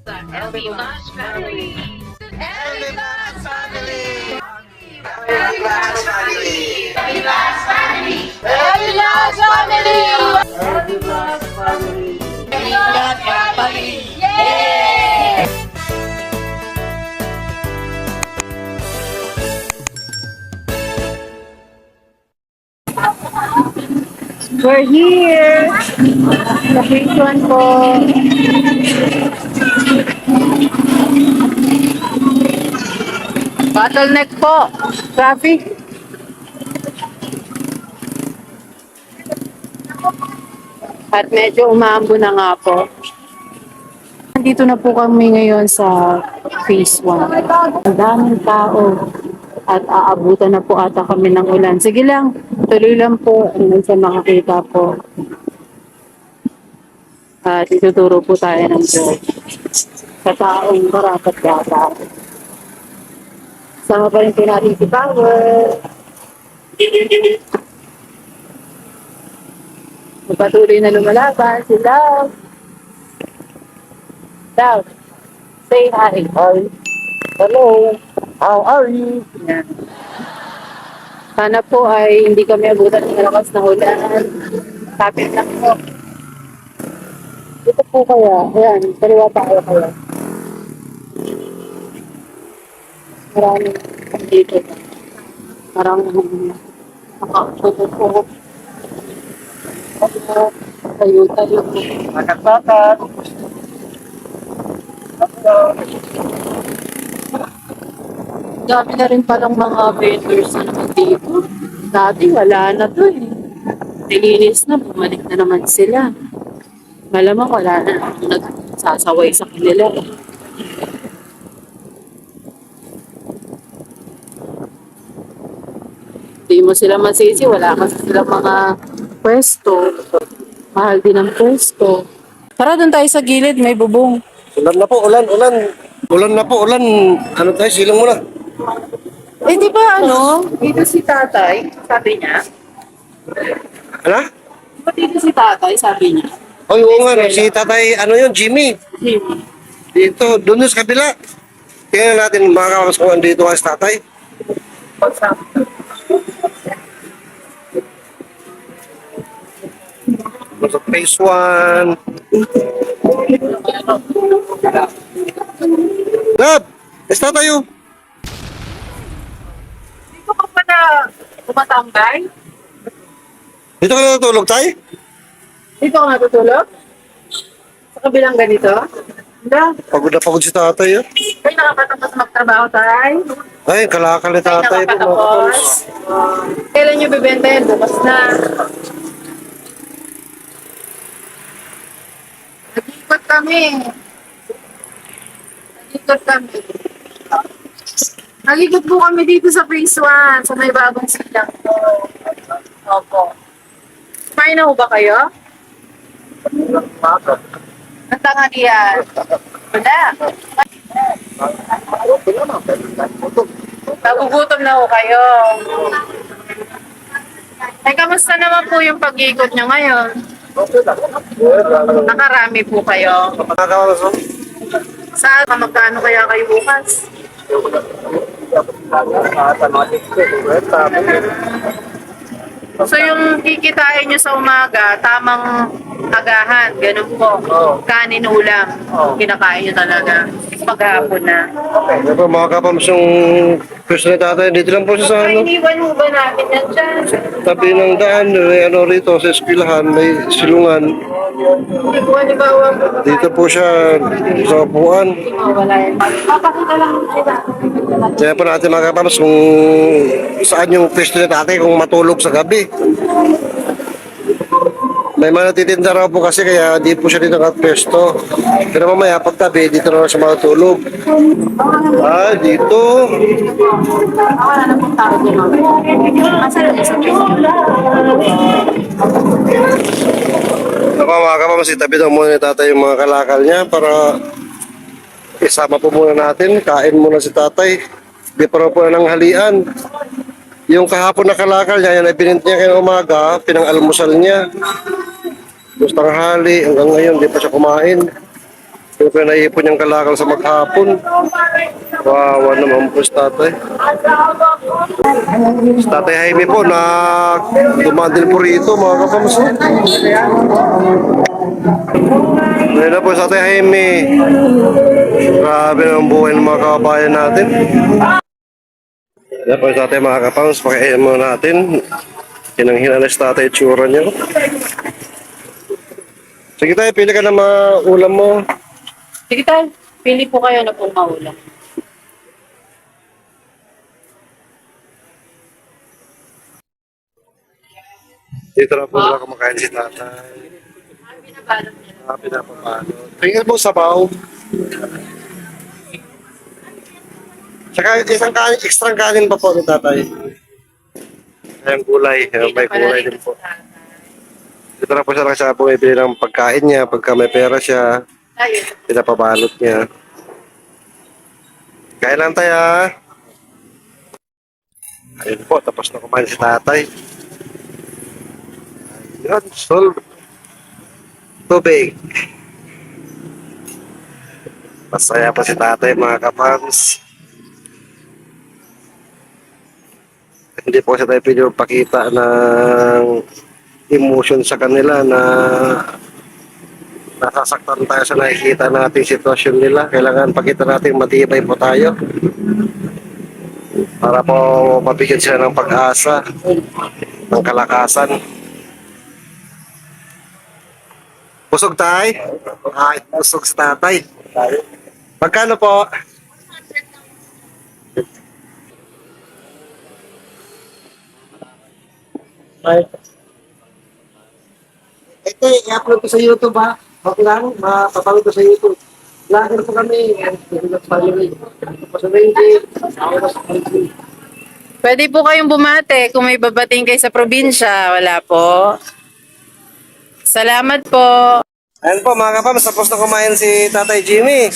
LB Vlogs family. LB Vlogs family. LB Vlogs family. LB Vlogs family. LB Vlogs family. LB Vlogs family. LB Vlogs family. Yay! We're here! Location po. Bottleneck po. Traffic. At medyo umaambo na nga po. Nandito na po kami ngayon sa phase 1. Ang daming tao. At aabutan na po ata kami ng ulan. Sige lang, tuloy lang po. Hanggang sa makakita po. At ituturo po tayo ng Diyos sa taong marapat gata. Sama pa rin po natin si Power. Magpatuloy na lumalaban si Love. Love, say hi. Hi. Hello. How are you? Yan. Sana po ay hindi kami abutan ng malakas na ulan. Tapit lang po. Ito po kaya. Ayan, kaliwa pa kayo kaya. Maraming dito. Maraming nakakasuto po. Tayo-tayo po. Makat-makat. Dami na rin palang mga vendors na naman dito. Dati wala na to eh. Nilinis na, bumalik na naman sila. Malamang wala na akong nagsasaway sa kanila. Hindi mo sila masisi, wala kasi sila mga pwesto. Mahal din ang pwesto. Tara doon tayo sa gilid, may bubong. Ulan na po, ulan. Ulan na po, ulan. Ano tayo, silang muna. Eh di ba dito si tatay, sabi niya. Ano? Di ba dito si tatay, sabi niya. Oh, oo nga, si tatay, ano yun, Jimmy. Jimmy. Dito, doon sa kabila. Tingnan natin mga kamas kung andito ka sa tatay. Sa phase 1. Lab! Basta tayo. Dito ka pa na tumatambay? Dito ka na natulog tayo? Dito ka natutulog? Sa kabilang ganito? Hindi. Pagod na pagod si tatay. Kayo nakapatapos magtrabaho tayo? Ay, kalakal ni Kayo tatay. nakapatapos? Kailan nyo bibenta yan? Bukas na. Nag-ikot kami. Nag-ikot po kami dito sa phase 1, sa may bagong silang po. Opo. Kumain na ho ba kayo? Ang tanghalian. Wala. Nagugutom na ho kayo. Ay, kamusta naman po yung pag-ikot nyo ngayon? Nakarami po kayo. Mga kamas mo? Saan? Magkano kaya kayo bukas? So yung kikitain nyo sa umaga, tamang agahan, ganun po. Kanin ulam, kinakain nyo talaga. Paghapon na. Ano po, mga kapams yung pwesto ni tatay. Dito lang po siya sa ano. Iniwan mo ba namin yan dyan? Tabi ng daan, may ano rito sa eskwelahan, may silungan. Hindi ko halimbawa po. Dito po siya sa upuan. Wala yan. Papakita lang sila. Kaya po natin mga kapams kung saan yung pwesto ni tatay kung matulog sa gabi. May mga natitinda raw po kasi kaya di po siya dito nakapwesto. Pero mamaya pagtabi, dito na siya matulog. Ah, dito. Wala na pong tao dyan. Masarap sa Ako mga kapams, itabi daw muna ni tatay yung mga kalakal niya para isama po muna natin. Kain muna si tatay. Di pa raw po na ng halian. Yung kahapon na kalakal niya, yan ay binint niya kayo umaga, pinang-almusal niya. Gusto tanghali, hanggang ngayon, di pa siya kumain. Yung naipon yung kalakal sa maghapon. Wawa naman po si tatay. Si tatay Jaime po na dumaan din po rito mga kapams. Ngayon na po si tatay Jaime. Grabe ang buhay ng mga kabayan natin. Yan po si tatay mga kapams. Pakiayin muna natin. Hinang-hina na si tatay tsura niya. Sige tayo, pili ka na mga ulam mo. Sige tayo, pili po kayo na pong maulam. Dito na po wala kumakain si tatay. Pinapapalo. Tingnan mo sabaw. Tsaka isang kanin, extra kanin pa po ni tatay. Ayan gulay, may gulay din po. Dito na po siya kasi bumibili ng pagkain niya. Pagka may pera siya, pinapabalot niya. Kain lang tayo ha. Ayun po, tapos na kumain si tatay. Ayun, solve. Tubig. Masaya pa si tatay mga kapams. Hindi po siya tayo pwede magpakita ng emotion sa kanila na nasasaktan tayo sa nakikita natin sitwasyon nila. Kailangan pakita natin matibay po tayo para po mabigyan sila ng pag-asa, ng kalakasan. Busog tayo? Ay, busog sa tatay. Magkano po? Ay. Ito, i-upload ko sa YouTube ha. Okay lang, mapapaload ko sa YouTube. Lager po kami. Pwede po kayong bumate kung may babating kayo sa probinsya. Wala po. Salamat po. Ayan po mga kapams, tapos na kumain si Tatay Jimmy.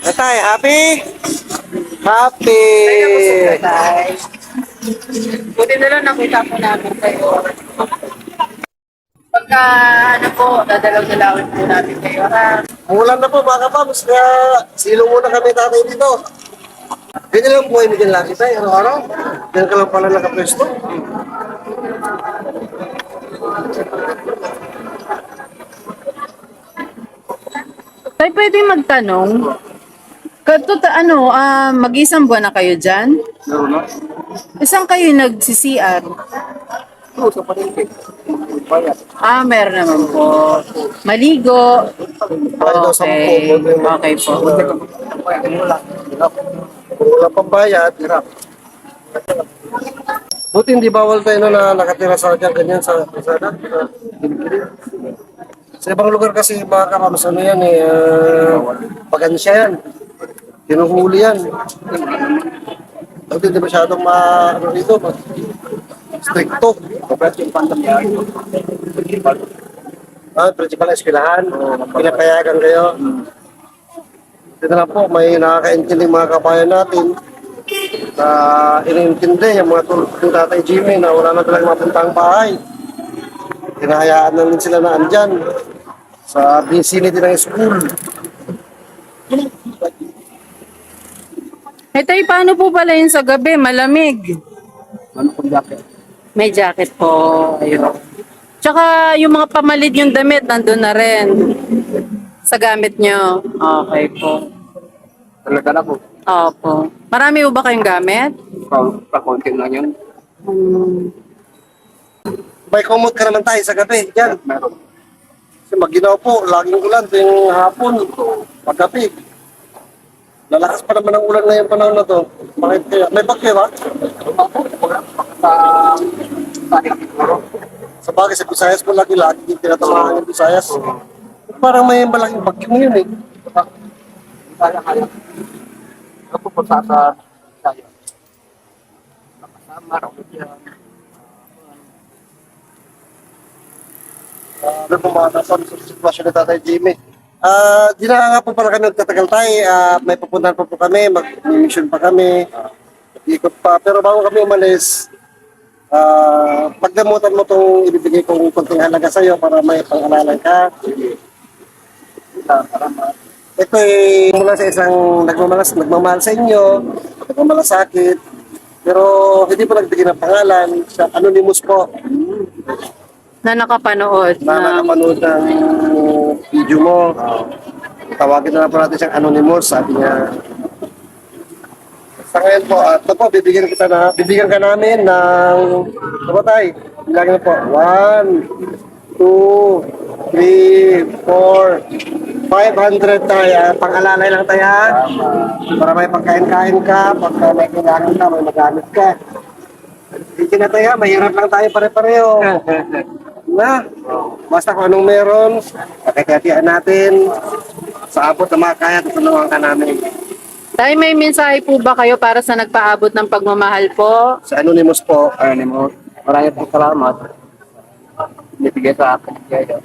Tatay, happy? Happy! Buti na lang nakita po namin kayo. Pagka ano po, dadalaw-dalawin po namin kayo. Ang ulan na po mga kapams, kaya silong muna kami tatay dito. Ganyan lang buhay mo dyan lagi tayo, araw-araw. Diyan ka lang pala nakapresto. Tay, pwede magtanong? Mag-isang buwan na kayo dyan? Isang kayo nag-CCR? Sa palengke. Meron naman po. Maligo. Okay. Okay po. Kung wala pang bayad, hirap. Buti hindi bawal tayo na nakatira sa dyan, ganyan sa sana. Sa ibang lugar kasi mga kapams, ano yan eh, pagansya yan. Tinuhuli yan. Hindi masyadong ano dito, stricto. Principal na eskwelahan, pinapayagan kayo. Dito na po, may nakakaintindi mga kabayan natin na iniintindi yung mga tulad ng Tatay Jimmy na wala na talagang mapuntang bahay. Hinahayaan na rin sila na andyan sa vicinity ng school. Tay, paano po pala yun sa gabi? Malamig. Ano kung jacket? May jacket po. Ayun. Tsaka yung mga pamalid yung damit, nandun na rin. Sa gamit nyo. Okay po. Talaga na po. Opo. Marami po ba kayong gamit? Pa-content lang yun. Hmm. May kumot ka naman tayo sa gabi. Yan. Meron. Kasi maginaw po, laging ulan tuwing hapon, paggabi. Lalakas pa naman ang ulan ngayong panahon na to. Bakit kaya? May bagyo ba? Sa bagay sa Visayas po lagi-lagi tinatamaan yung Visayas. Parang may malaking bagyo ngayon eh. Kaya-kaya. Ano po sa Visayas? Nakasama, rakot ano po mga nasan sa sitwasyon ni Tatay Jimmy. Di na nga po pala kami nagtatagal tayo. May pupuntahan pa po kami, mag-mission pa kami, ikot pa. Pero bago kami umalis, pagdamutan mo itong ibibigay kong konting halaga sa'yo para may pang-alalan ka. Ito ay mula sa isang nagmamahal sa inyo, nagmamalasakit, pero hindi po nagbigay ng pangalan, siya anonymous po, Na nakapanood na na nakapanood ng video mo. Tawagin na lang po natin siyang anonymous, sabi niya. Sa ngayon po, at ito po, bibigyan ka namin ng, ano ba tayo? Bilangin po, 1, 2, 3, 4, 500 tayo. Pang-alalay lang tayo, ha? Para may pagkain-kain ka, pagka may kailangan ka, may magamit ka. Hindi na tayo, mahirap lang tayo pare-pareho. Na, basta kung anong meron, kakikatian natin, sa abot na makakaya, tutulungan ka namin. Tay, may mensahe po ba kayo para sa nagpaabot ng pagmamahal po? Sa anonymous po, Anonymous. Maraming pong salamat. Binibigay sa akin kayo.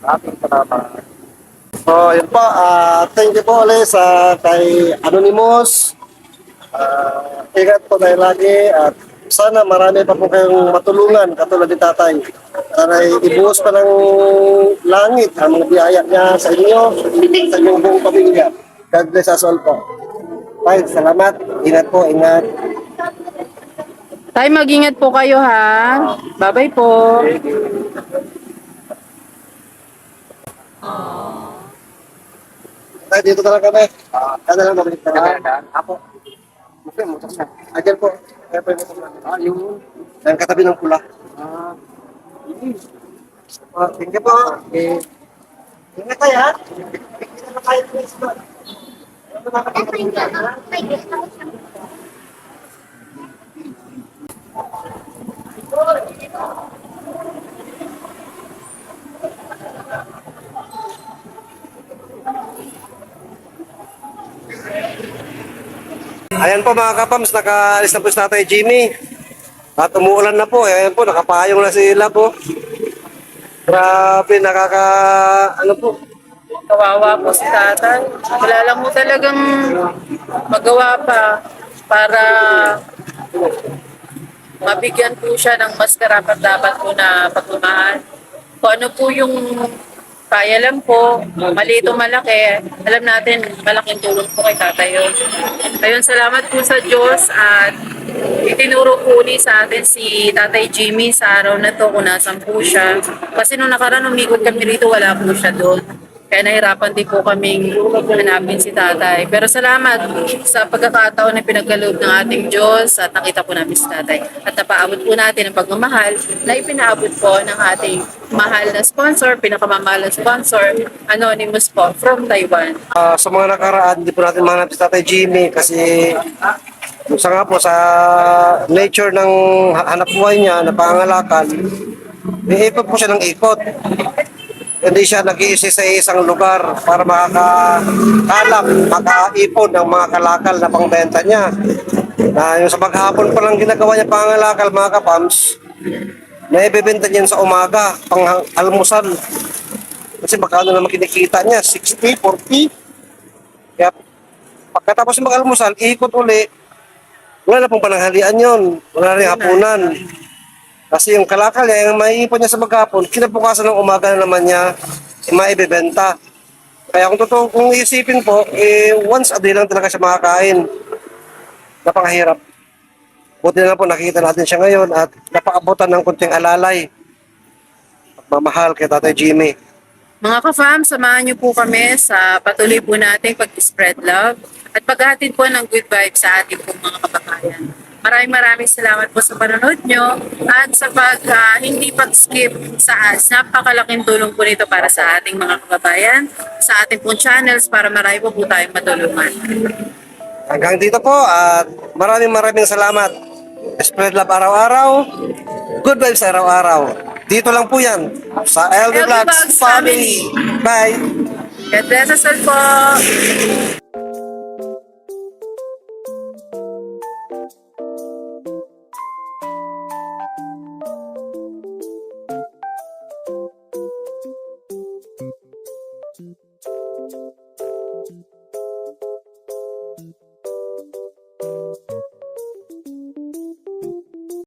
Maraming salamat. so yun po, thank you po ulit sa kay Anonymous. Ingat po tayo lagi at sana marami pa po kayong matulungan katulad ni tatay. Sana ibuhos pa ng langit ang mga biyaya niya sa inyo, sa inyong buong pamilya. God bless us all po. Tay, salamat. Ingat po, ingat. Tay, mag-ingat po kayo ha. Bye-bye po. Tay, dito na lang kami. Ano lang, mabalik na lang. Ako. Okay, mutok na. Ayan po. Ayan po yung motor namin. Yung... Ayan, katabi ng pula. Thank you po. Okay. Ingat tayo, ha? Hindi na tayo please ba? Ayan po mga kapams, nakaalis na po si Tatay Jimmy. At umuulan na po. Ayan po, nakapayong na sila po. Grabe, ano po. Kawawa po si tatay. Wala lang mo talagang magawa pa para mabigyan po siya ng mas karapat dapat po na pagmamahal. Kung ano po yung kaya lang po, maliit o malaki, alam natin, malaking tulong po kay tatay yun. Ayun, salamat po sa Diyos at itinuro po ni sa atin si Tatay Jimmy sa araw na to kung nasan po siya. Kasi nung nakaraan, umikot kami rito, wala po siya doon. Kaya nahirapan din po kaming hanapin si tatay. Pero salamat sa pagkakataon na pinagkaloob ng ating Diyos at nakita po namin si tatay. At napaabot po natin ang pagmamahal na ipinaabot po ng ating mahal na sponsor, pinakamamahal na sponsor, Anonymous po, from Taiwan. Sa mga nakaraan, hindi po natin mahanap si Tatay Jimmy kasi sa nga po, sa nature ng hanap buhay niya, na pangangalakan, iikot po siya ng ikot. Hindi siya nag-iisi sa isang lugar para makakalap, makaipon ng mga kalakal na pangbenta niya. Yung sa maghapon pa lang ginagawa niya pangangalakal, mga kapams, naibibenta niya sa umaga, pang almusal. Kasi magkano naman kinikita niya, 60, 40. Kaya pagkatapos mag-almusal, ikot uli, wala na pong pananghalian yun, wala na rin hapunan. Kasi yung kalakal niya, yung maiipon niya sa maghapon, kinabukasan ng umaga na naman niya maibibenta. Kaya kung isipin po, once a day lang talaga siya makakain. Napakahirap. Buti na po nakikita natin siya ngayon at napakabutan ng kunting alalay. Mamahal kay Tatay Jimmy. Mga ka-fam, samahan niyo po kami sa patuloy po nating pag-spread love at paghahatid po ng good vibes sa ating pong mga kababayan. Maraming salamat po sa panonood nyo at sa hindi pag-skip sa ads. Napakalaking tulong po nito para sa ating mga kababayan, sa ating pong channels para marami po tayong matulungan. Hanggang dito po at maraming salamat. Spread love araw-araw, good vibes araw-araw. Dito lang po yan sa LV Vlogs Family. Bye! God bless us all po!